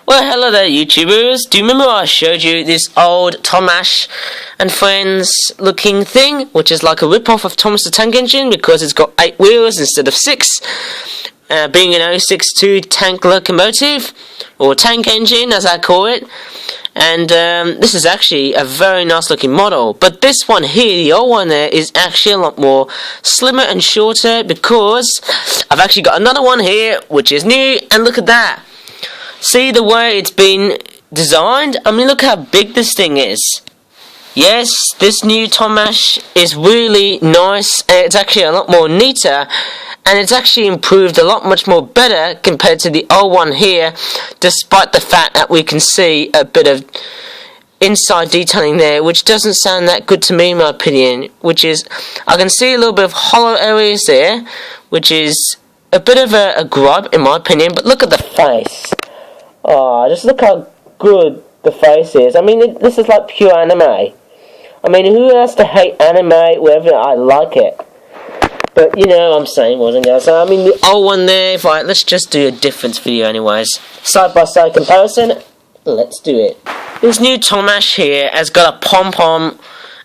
Well, hello there, YouTubers. Do you remember I showed you this old Tomash and Friends looking thing, which is like a rip-off of Tomash the Tank Engine because it's got 8 wheels instead of 6, being an 062 tank locomotive, or tank engine as I call it. And this is actually a very nice looking model, but this one here, the old one there, is actually a lot more slimmer and shorter because I've actually got another one here which is new, and look at that. See the way it's been designed? I mean, look how big this thing is. Yes, this new Tomash is really nice, and it's actually a lot more neater, and it's actually improved a lot much more better compared to the old one here, despite the fact that we can see a bit of inside detailing there, which doesn't sound that good to me in my opinion, which is, I can see a little bit of hollow areas there, which is a bit of a gripe in my opinion, but look at the face. Oh, just look how good the face is. I mean, this is like pure anime. I mean, who has to hate anime wherever I like it? But, you know what I'm saying, wasn't it? So, I mean, the old one there, let's just do a difference video anyways. Side-by-side comparison, let's do it. This new Tomash here has got a pom-pom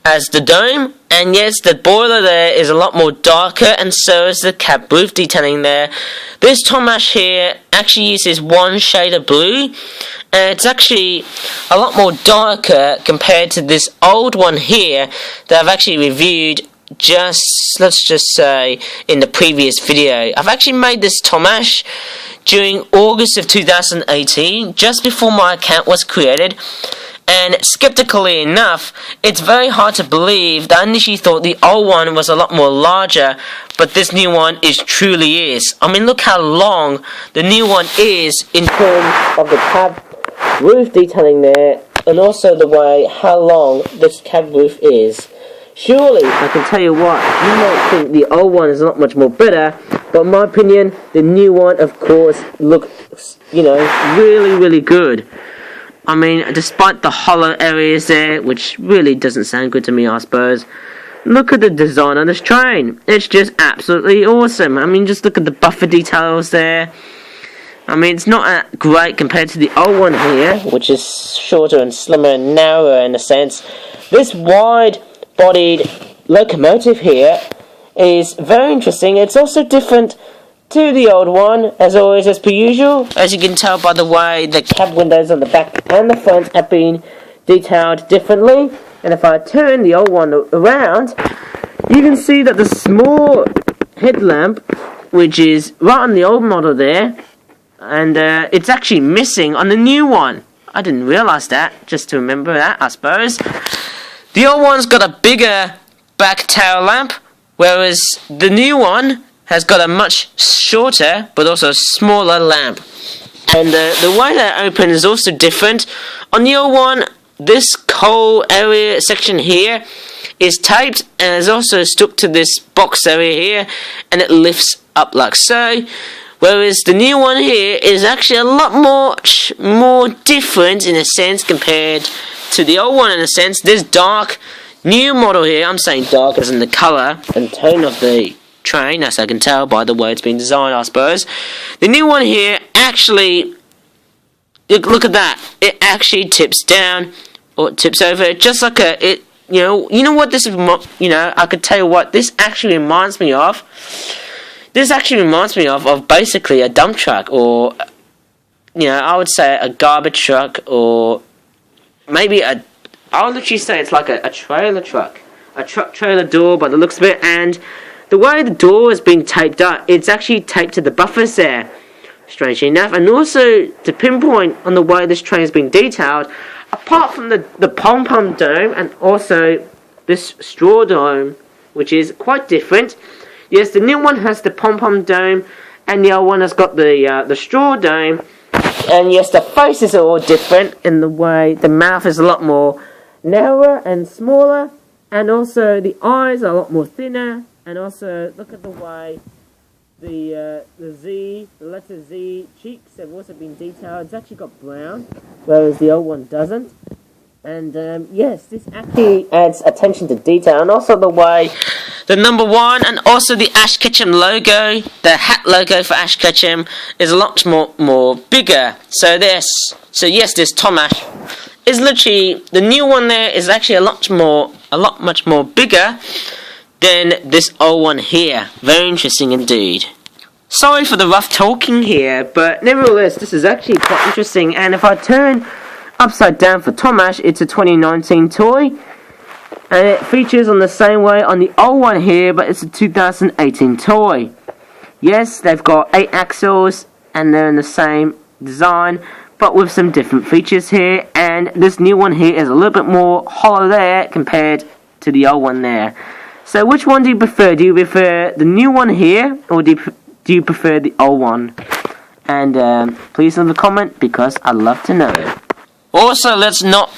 as the dome, and yes, the boiler there is a lot more darker, and so is the cab roof detailing there. This Tomash here actually uses one shade of blue, and it's actually a lot more darker compared to this old one here that I've actually reviewed let's just say in the previous video. I've actually made this Tomash during August of 2018, just before my account was created. And skeptically enough, it's very hard to believe that I initially thought the old one was a lot more larger, but this new one truly is. I mean, look how long the new one is in terms of the cab roof detailing there, and also the way how long this cab roof is. Surely, I can tell you what, you might think the old one is not much more better, but in my opinion, the new one, of course, looks, you know, really, really good. I mean, despite the hollow areas there, which really doesn't sound good to me, I suppose. Look at the design on this train. It's just absolutely awesome. I mean, just look at the buffer details there. I mean, it's not great compared to the old one here, which is shorter and slimmer and narrower in a sense. This wide-bodied locomotive here is very interesting. It's also different to the old one, as always, as per usual. As you can tell by the way the cab windows on the back and the front have been detailed differently. And if I turn the old one around, you can see that the small headlamp, which is right on the old model there, and it's actually missing on the new one. I didn't realise that, just to remember that, I suppose. The old one's got a bigger back tail lamp, whereas the new one has got a much shorter but also smaller lamp. And the way that opens is also different. On the old one, this coal area section here is taped and is also stuck to this box area here, and it lifts up like so. Whereas the new one here is actually a lot more different in a sense compared to the old one in a sense. This dark new model here, I'm saying dark as in the colour and tone of the train, as I can tell by the way it's been designed, I suppose. The new one here actually, look at that, it actually tips down or tips over just like you know what this is, you know, I could tell you what this actually reminds me of. This actually reminds me of basically a dump truck, or, you know, I would say a garbage truck, or maybe I would literally say it's like a trailer truck. A truck trailer door by the looks of it, and the way the door is being taped up, it's actually taped to the buffers there, strangely enough. And also, to pinpoint on the way this train is being detailed, apart from the pom-pom dome, and also this straw dome, which is quite different. Yes, the new one has the pom-pom dome, and the old one has got the straw dome. And yes, the faces are all different in the way the mouth is a lot more narrower and smaller, and also the eyes are a lot more thinner. And also, look at the way the letter Z cheeks have also been detailed. It's actually got brown, whereas the old one doesn't. And yes, this actually adds attention to detail, and also the way The number 1 and also the Ash Ketchum logo, the hat logo for Ash Ketchum, is a lot more bigger. So yes, this Tomash is literally, the new one there is actually a lot much more bigger than this old one here. Very interesting indeed. Sorry for the rough talking here, but nevertheless, this is actually quite interesting. And if I turn upside down for Tomash, it's a 2019 toy. And it features on the same way on the old one here, but it's a 2018 toy. Yes, they've got 8 axles, and they're in the same design, but with some different features here. And this new one here is a little bit more hollow there compared to the old one there. So which one do you prefer? Do you prefer the new one here, or do you prefer the old one? And please leave a comment, because I'd love to know. Also, let's not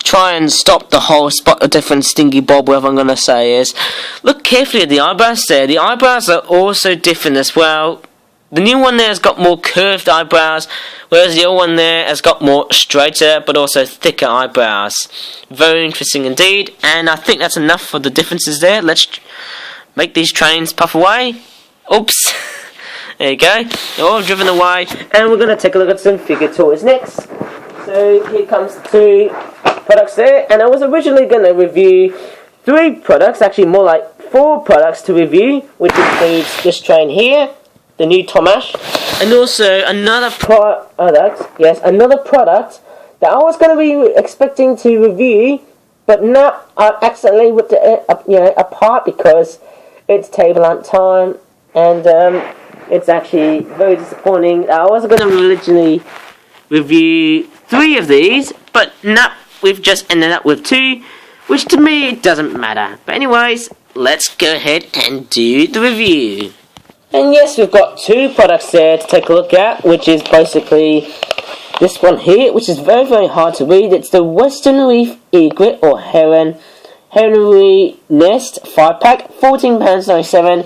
try and stop the whole spot the difference Stingy Bob, whatever I'm going to say is, look carefully at the eyebrows there. The eyebrows are also different as well. The new one there has got more curved eyebrows, whereas the old one there has got more straighter but also thicker eyebrows. Very interesting indeed, and I think that's enough for the differences there. Let's make these trains puff away. Oops. There you go. They're all driven away, and we're going to take a look at some figure toys next. So here comes the 2 products there, and I was originally going to review 3 products, actually more like 4 products to review, which includes this train here, the new Tomash, and also another product that I was going to be expecting to review, but now I accidentally ripped it apart because it's table lamp time, and it's actually very disappointing. I was going to originally review 3 of these, but no, we've just ended up with 2, which to me it doesn't matter. But anyways, let's go ahead and do the review. And yes, we've got 2 products there to take a look at, which is basically this one here, which is very hard to read. It's the Western Reef Egret or heronry nest 5-pack, £14.97,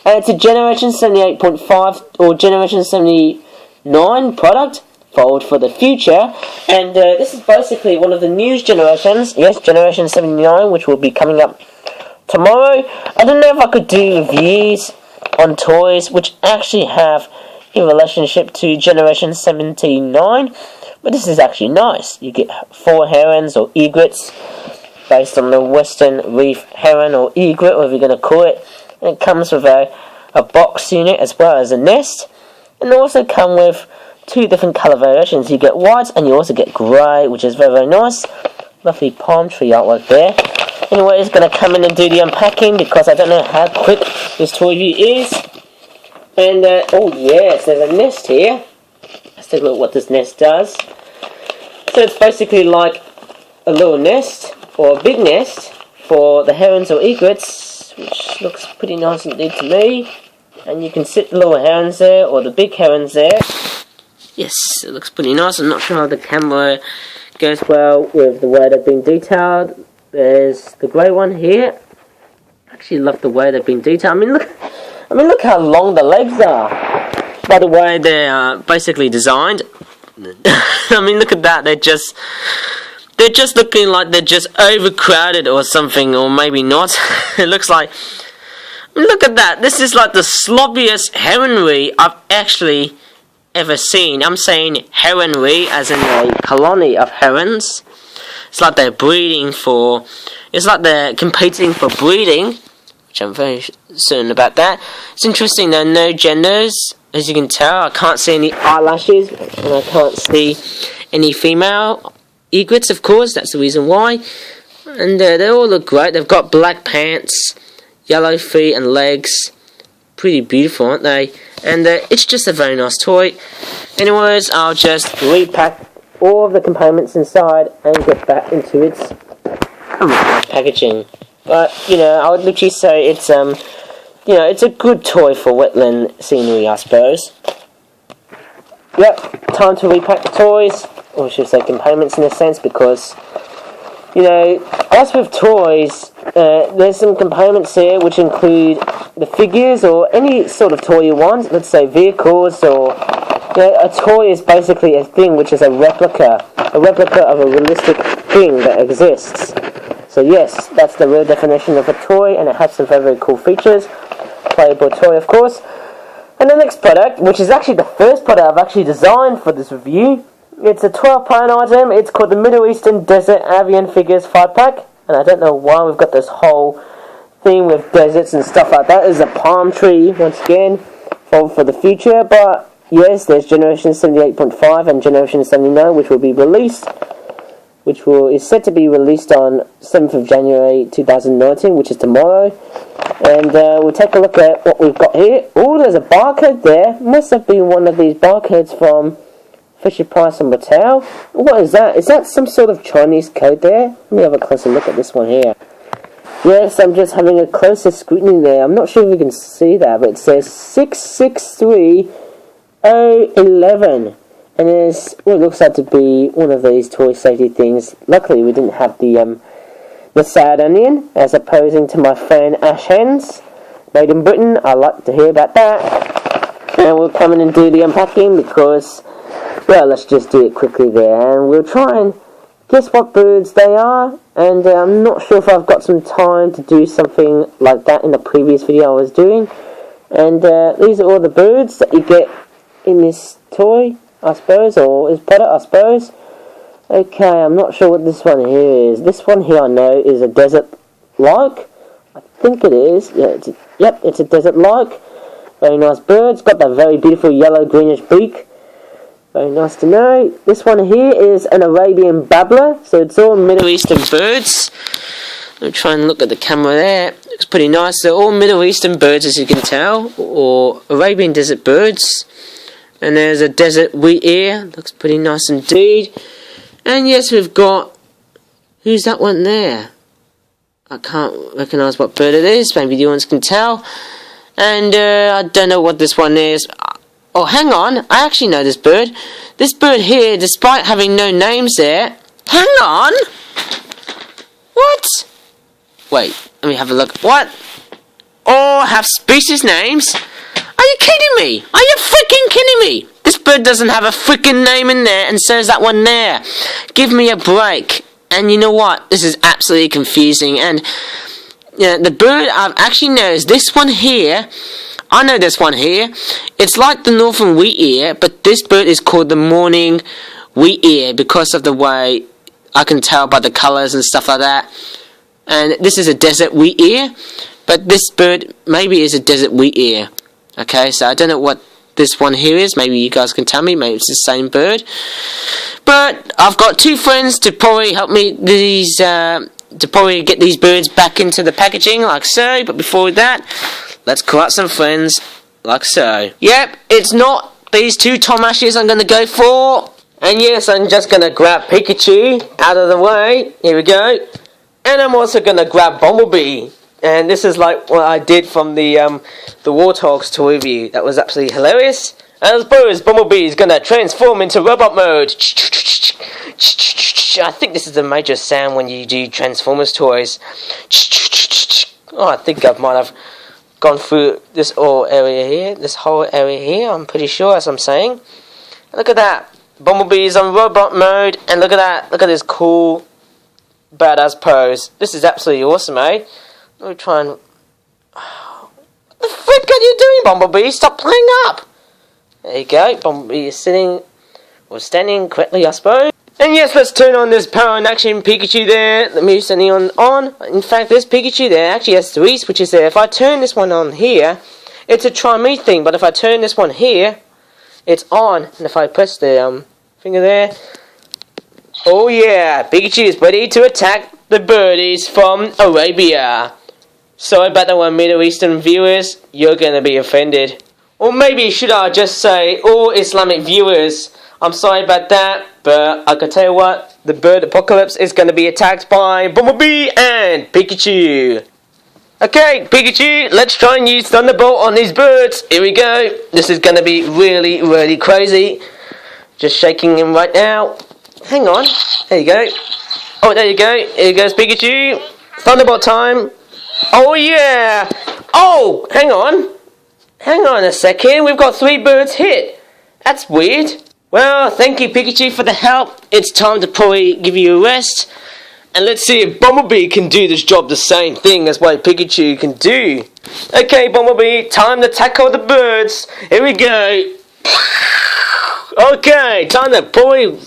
and it's a Generation 78.5 or Generation 79 product. Forward for the future, and this is basically one of the newest generations. Yes, Generation 79, which will be coming up tomorrow. I don't know if I could do reviews on toys which actually have a relationship to Generation 79, but this is actually nice. You get 4 herons or egrets based on the Western Reef heron or egret, whatever you're going to call it. And it comes with a box unit as well as a nest, and also come with 2 different colour variations. You get white and you also get grey, which is very nice. Lovely palm tree artwork there. Anyway, it's going to come in and do the unpacking because I don't know how quick this toy review is. And, oh yes, there's a nest here. Let's take a look at what this nest does. So it's basically like a little nest, or a big nest, for the herons or egrets, which looks pretty nice indeed to me. And you can sit the little herons there, or the big herons there. Yes, it looks pretty nice. I'm not sure how the camera goes well with the way they've been detailed. There's the grey one here. I actually love the way they've been detailed. I mean, look how long the legs are. By the way, they are basically designed. I mean, look at that. They're just looking like they're just overcrowded or something, or maybe not. It looks like. I mean, look at that. This is like the sloppiest heronry I've actually ever seen. I'm saying heronry as in a colony of herons. It's like they're breeding for, it's like they're competing for breeding, which I'm very certain about that. It's interesting, there are no genders, as you can tell. I can't see any eyelashes, and I can't see any female egrets, of course, that's the reason why. And they all look great. They've got black pants, yellow feet and legs. Pretty beautiful, aren't they? And it's just a very nice toy. Anyways, I'll just repack all of the components inside and get back into its packaging. But, you know, I would literally say it's, you know, it's a good toy for wetland scenery, I suppose. Yep, time to repack the toys, or should I say components in a sense, because, you know, as with toys, there's some components here which include the figures or any sort of toy you want. Let's say vehicles, or you know, a toy is basically a thing which is a replica of a realistic thing that exists. So yes, that's the real definition of a toy, and it has some very, very cool features. Playable toy, of course. And the next product, which is actually the first product I've actually designed for this review, it's a 12-pound item. It's called the Middle Eastern Desert Avian Figures 5-pack. And I don't know why we've got this whole thing with deserts and stuff like that. There's a palm tree, once again, for the future. But yes, there's Generation 78.5 and Generation 79, which will be released. Which is set to be released on 7th of January 2019, which is tomorrow. And we'll take a look at what we've got here. Oh, there's a barcode there. Must have been one of these barcodes from Fisher-Price and Mattel. What is that? Is that some sort of Chinese code there? Let me have a closer look at this one here. Yes, I'm just having a closer scrutiny there. I'm not sure if you can see that, but it says 663011. And there's what looks like to be one of these toy safety things. Luckily, we didn't have the sad onion, as opposing to my friend Ash Hens, made in Britain. I like to hear about that. And we'll come in and do the unpacking because, well, let's just do it quickly there. And we'll try and guess what birds they are. And I'm not sure if I've got some time to do something like that in the previous video I was doing. And these are all the birds that you get in this toy, I suppose, or is product, I suppose. Okay, I'm not sure what this one here is. This one here I know is a desert lark. I think it is. Yeah, it's a desert lark. Very nice bird. It's got that very beautiful yellow greenish beak. Very nice to know. This one here is an Arabian babbler. So it's all Middle Eastern birds. Let me try and look at the camera there. Looks pretty nice. They're all Middle Eastern birds, as you can tell, or Arabian desert birds. And there's a desert wheat ear. Looks pretty nice indeed. And yes, we've got... Who's that one there? I can't recognise what bird it is. Maybe you ones can tell. And I don't know what this one is. Oh, hang on. I actually know this bird. This bird here, despite having no names there... Hang on! What? Wait, let me have a look. What? All have species names? Are you kidding me? Are you freaking kidding me? This bird doesn't have a freaking name in there, and so is that one there. Give me a break. And you know what? This is absolutely confusing. And the bird I've actually know is this one here. I know this one here. It's like the northern wheat ear, but this bird is called the morning wheat ear because of the way I can tell by the colours and stuff like that. And this is a desert wheat ear, but this bird maybe is a desert wheat ear. Okay, so I don't know what this one here is. Maybe you guys can tell me. Maybe it's the same bird. But I've got two friends to probably help me to probably get these birds back into the packaging, like so. But before that, let's call out some friends, like so. Yep, it's not these two Tomashes I'm going to go for. And yes, I'm just going to grab Pikachu out of the way. Here we go. And I'm also going to grab Bumblebee. And this is like what I did from the Warthogs toy review. That was absolutely hilarious. And I suppose Bumblebee is going to transform into robot mode. I think this is a major sound when you do Transformers toys. Oh, I think I might have gone through this whole area here. This whole area here, I'm pretty sure, as I'm saying. Look at that. Bumblebee is on robot mode. And look at that. Look at this cool, badass pose. This is absolutely awesome, eh? Let me try and... What the frick are you doing, Bumblebee? Stop playing up! There you go. Bumblebee is sitting... or standing correctly, I suppose. And yes, let's turn on this power and action Pikachu there. Let me turn it on. In fact, this Pikachu there actually has three switches there. If I turn this one on here, it's a try me thing. But if I turn this one here, it's on. And if I press the finger there... Oh yeah! Pikachu is ready to attack the birdies from Arabia. Sorry about that one, Middle Eastern viewers. You're going to be offended. Or maybe should I just say all Islamic viewers. I'm sorry about that, but I can tell you what. The bird apocalypse is going to be attacked by Bumblebee and Pikachu. Okay, Pikachu, let's try and use Thunderbolt on these birds. Here we go. This is going to be really, really crazy. Just shaking him right now. Hang on. There you go. Oh, there you go. Here goes Pikachu. Thunderbolt time. Oh, yeah. Oh, hang on. Hang on a second. We've got three birds hit. That's weird. Well, thank you, Pikachu, for the help. It's time to probably give you a rest. And let's see if Bumblebee can do this job the same thing as what Pikachu can do. Okay, Bumblebee, time to tackle the birds. Here we go. Okay, time to probably,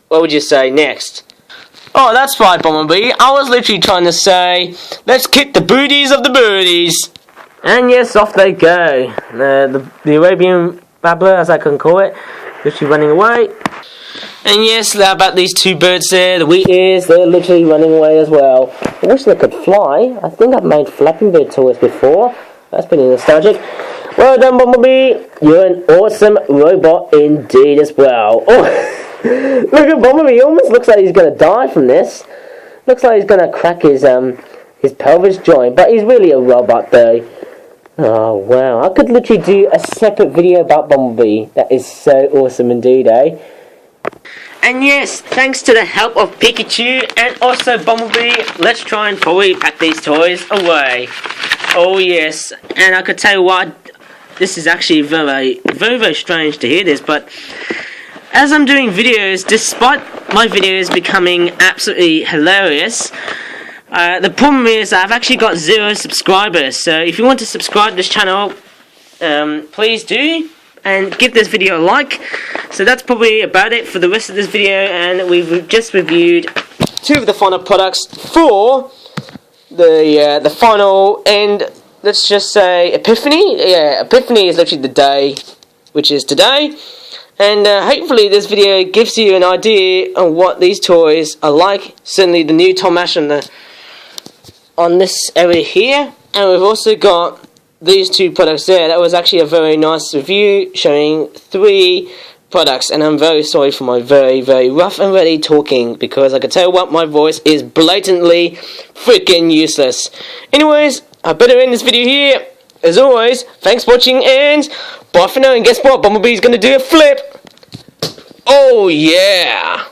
what would you say next? Oh, that's right, Bumblebee. I was literally trying to say, let's kick the booties of the birdies. And yes, off they go. The Arabian babbler, as I can call it, literally running away. And yes, how about these two birds there, the wheat ears, they're literally running away as well. I wish they could fly. I think I've made flapping bird toys before. That's pretty nostalgic. Well done, Bumblebee. You're an awesome robot indeed as well. Oh, look at Bumblebee. He almost looks like he's going to die from this. Looks like he's going to crack his pelvis joint. But he's really a robot though. Oh, wow. I could literally do a separate video about Bumblebee. That is so awesome indeed, eh? And yes, thanks to the help of Pikachu and also Bumblebee, let's try and probably pack these toys away. Oh yes, and I could tell you what, this is actually very strange to hear this, but as I'm doing videos, despite my videos becoming absolutely hilarious, the problem is I've actually got 0 subscribers. So if you want to subscribe to this channel, please do. And give this video a like. So that's probably about it for the rest of this video, and we've just reviewed 2 of the final products for the final and let's just say Epiphany. Yeah, Epiphany is literally the day, which is today, and hopefully this video gives you an idea on what these toys are like. Certainly the new Tomash on this area here, and we've also got these 2 products there. That was actually a very nice review showing 3 products, and I'm very sorry for my very rough and ready talking, because I can tell what, my voice is blatantly freaking useless. Anyways, I better end this video here. As always, thanks for watching and bye for now. And guess what? Bumblebee's gonna do a flip. Oh yeah.